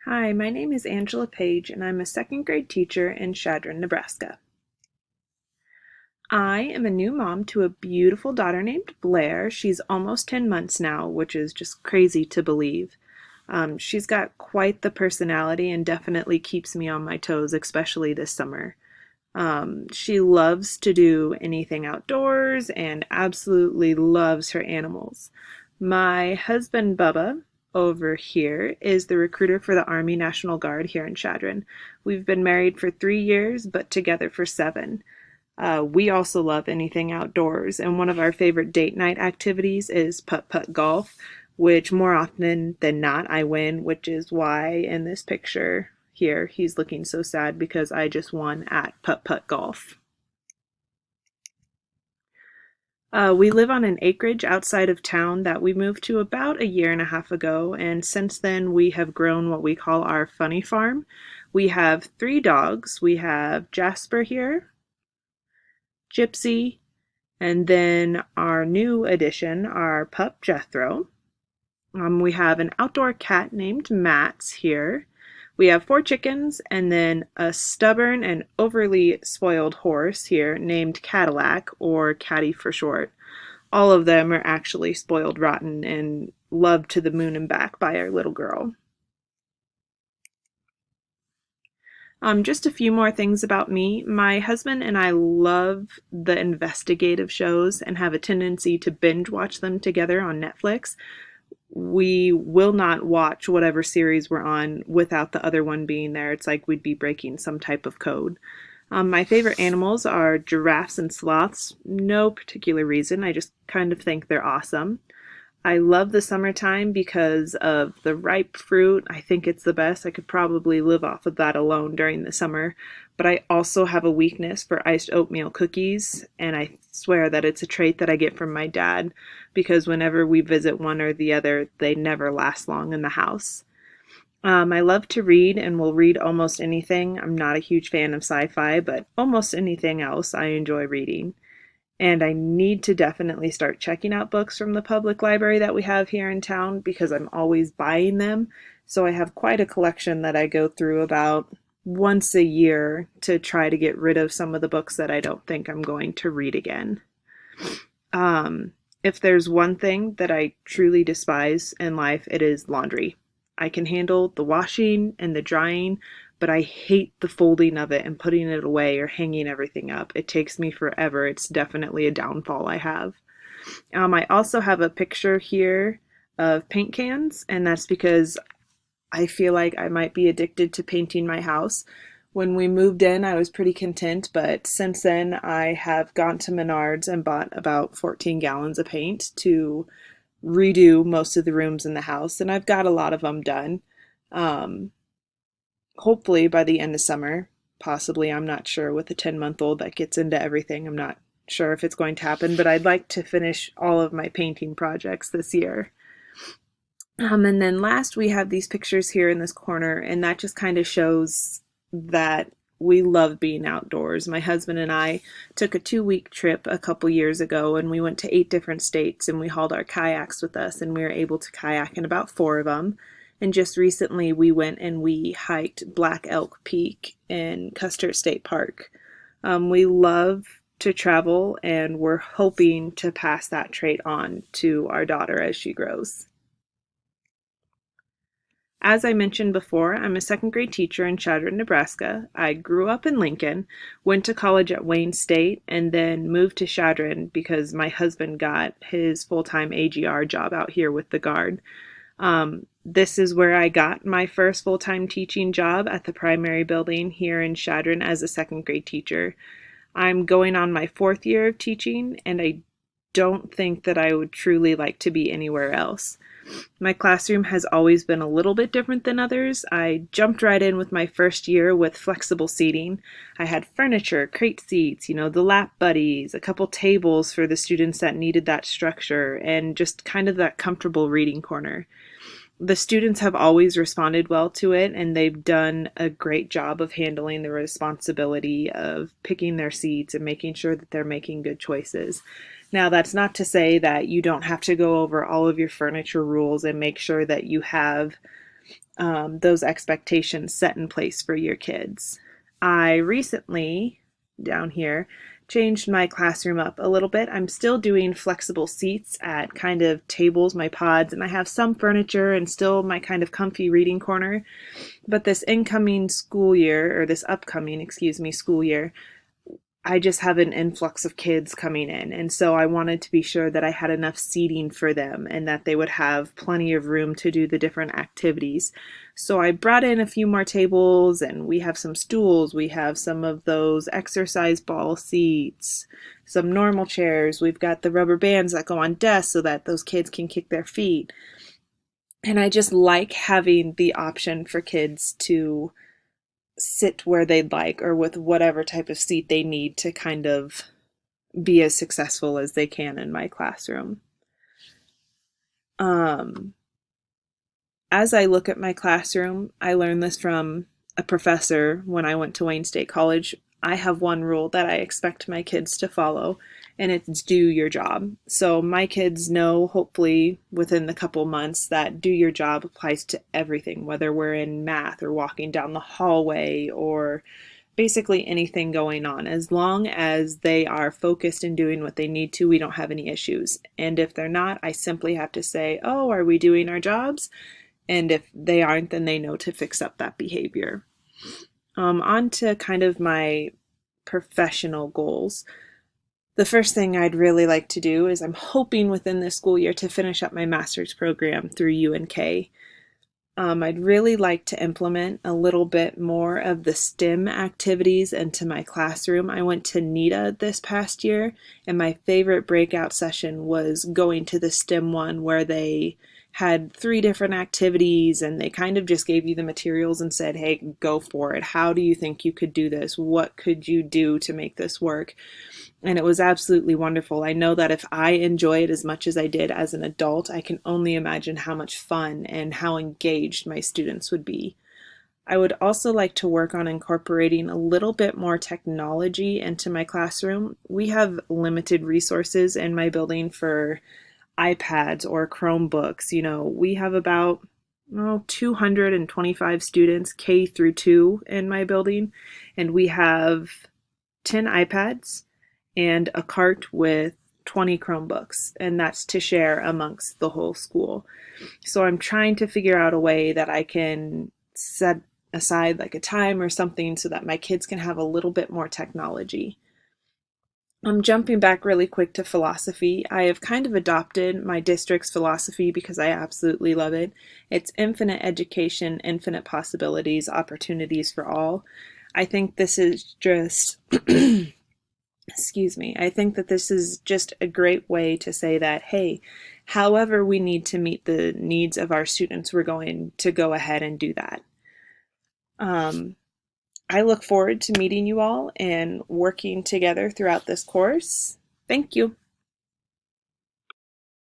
Hi, my name is Angela Page, and I'm a second grade teacher in Chadron, Nebraska. I am a new mom to a beautiful daughter named Blair. She's almost 10 months now, which is just crazy to believe. She's got quite the personality and definitely keeps me on my toes, especially this summer. She loves to do anything outdoors and absolutely loves her animals. My husband, Bubba, over here, is the recruiter for the Army National Guard here in Chadron. We've been married for 3 years, but together for 7. We also love anything outdoors, and one of our favorite date night activities is putt-putt golf, which more often than not I win, which is why in this picture here he's looking so sad because I just won at putt-putt golf. We live on an acreage outside of town that we moved to about a year and a half ago, and since then we have grown what we call our funny farm. We have 3 dogs. We have Jasper here, Gypsy, and then our new addition, our pup Jethro. We have an outdoor cat named Mats here. We have 4 chickens and then a stubborn and overly spoiled horse here named Cadillac, or Caddy for short. All of them are actually spoiled rotten and loved to the moon and back by our little girl. Just a few more things about me. My husband and I love the investigative shows and have a tendency to binge watch them together on Netflix. We will not watch whatever series we're on without the other one being there. It's like we'd be breaking some type of code. My favorite animals are giraffes and sloths. No particular reason. I just kind of think they're awesome. I love the summertime because of the ripe fruit. I think it's the best. I could probably live off of that alone during the summer. But I also have a weakness for iced oatmeal cookies, and I swear that it's a trait that I get from my dad because whenever we visit one or the other, they never last long in the house. I love to read and will read almost anything. I'm not a huge fan of sci fi, but almost anything else I enjoy reading. And I need to definitely start checking out books from the public library that we have here in town because I'm always buying them. So I have quite a collection that I go through about once a year to try to get rid of some of the books that I don't think I'm going to read again. If there's one thing that I truly despise in life, it is laundry. I can handle the washing and the drying, but I hate the folding of it and putting it away or hanging everything up. It takes me forever. It's definitely a downfall I have. I also have a picture here of paint cans, and that's because I feel like I might be addicted to painting my house. When we moved in, I was pretty content, but since then, I have gone to Menards and bought about 14 gallons of paint to redo most of the rooms in the house, and I've got a lot of them done. Um, Hopefully by the end of summer, possibly. I'm not sure with a 10-month-old that gets into everything. I'm not sure if it's going to happen, but I'd like to finish all of my painting projects this year. And then last, we have these pictures here in this corner, and that just kind of shows that we love being outdoors. My husband and I took a 2-week trip a couple years ago, and we went to 8 different states, and we hauled our kayaks with us, and we were able to kayak in about 4 of them. And just recently, we went and we hiked Black Elk Peak in Custer State Park. We love to travel, and we're hoping to pass that trait on to our daughter as she grows. As I mentioned before, I'm a second grade teacher in Chadron, Nebraska. I grew up in Lincoln, went to college at Wayne State, and then moved to Chadron because my husband got his full time AGR job out here with the Guard. This is where I got my first full time teaching job at the primary building here in Chadron as a second grade teacher. I'm going on my 4th year of teaching, and I don't think that I would truly like to be anywhere else. My classroom has always been a little bit different than others. I jumped right in with my first year with flexible seating. I had furniture, crate seats, the lap buddies, a couple tables for the students that needed that structure, and just kind of that comfortable reading corner. The students have always responded well to it, and they've done a great job of handling the responsibility of picking their seats and making sure that they're making good choices. Now, that's not to say that you don't have to go over all of your furniture rules and make sure that you have those expectations set in place for your kids. I recently, down here, changed my classroom up a little bit. I'm still doing flexible seats at kind of tables, my pods, and I have some furniture and still my kind of comfy reading corner. But this incoming school year, or this upcoming, excuse me, school year, I just have an influx of kids coming in. And so I wanted to be sure that I had enough seating for them and that they would have plenty of room to do the different activities. So I brought in a few more tables and we have some stools. We have some of those exercise ball seats, some normal chairs. We've got the rubber bands that go on desks so that those kids can kick their feet. And I just like having the option for kids to sit where they'd like or with whatever type of seat they need to kind of be as successful as they can in my classroom. Um, as I look at my classroom, I learned this from a professor when I went to Wayne State College. I have one rule that I expect my kids to follow, and it's do your job. So my kids know, hopefully within the couple months, that do your job applies to everything, whether we're in math or walking down the hallway or basically anything going on. As long as they are focused in doing what they need to, we don't have any issues. And if they're not, I simply have to say, oh, are we doing our jobs? And if they aren't, then they know to fix up that behavior. On to kind of my professional goals. The first thing I'd really like to do is I'm hoping within this school year to finish up my master's program through UNK. I'd really like to implement a little bit more of the STEM activities into my classroom. I went to NETA this past year, and my favorite breakout session was going to the STEM one where they had 3 different activities and they kind of just gave you the materials and said, hey, go for it. How do you think you could do this? What could you do to make this work? And it was absolutely wonderful. I know that if I enjoy it as much as I did as an adult, I can only imagine how much fun and how engaged my students would be. I would also like to work on incorporating a little bit more technology into my classroom. We have limited resources in my building for iPads or Chromebooks. We have about 225 students K through 2 in my building, and we have 10 iPads and a cart with 20 Chromebooks, and that's to share amongst the whole school. So I'm trying to figure out a way that I can set aside like a time or something so that my kids can have a little bit more technology. I'm jumping back really quick to philosophy. I have kind of adopted my district's philosophy because I absolutely love it. It's infinite education, infinite possibilities, opportunities for all. I think this is just excuse me, I think that this is just a great way to say that, hey, however we need to meet the needs of our students, we're going to go ahead and do that. Um, I look forward to meeting you all and working together throughout this course. Thank you.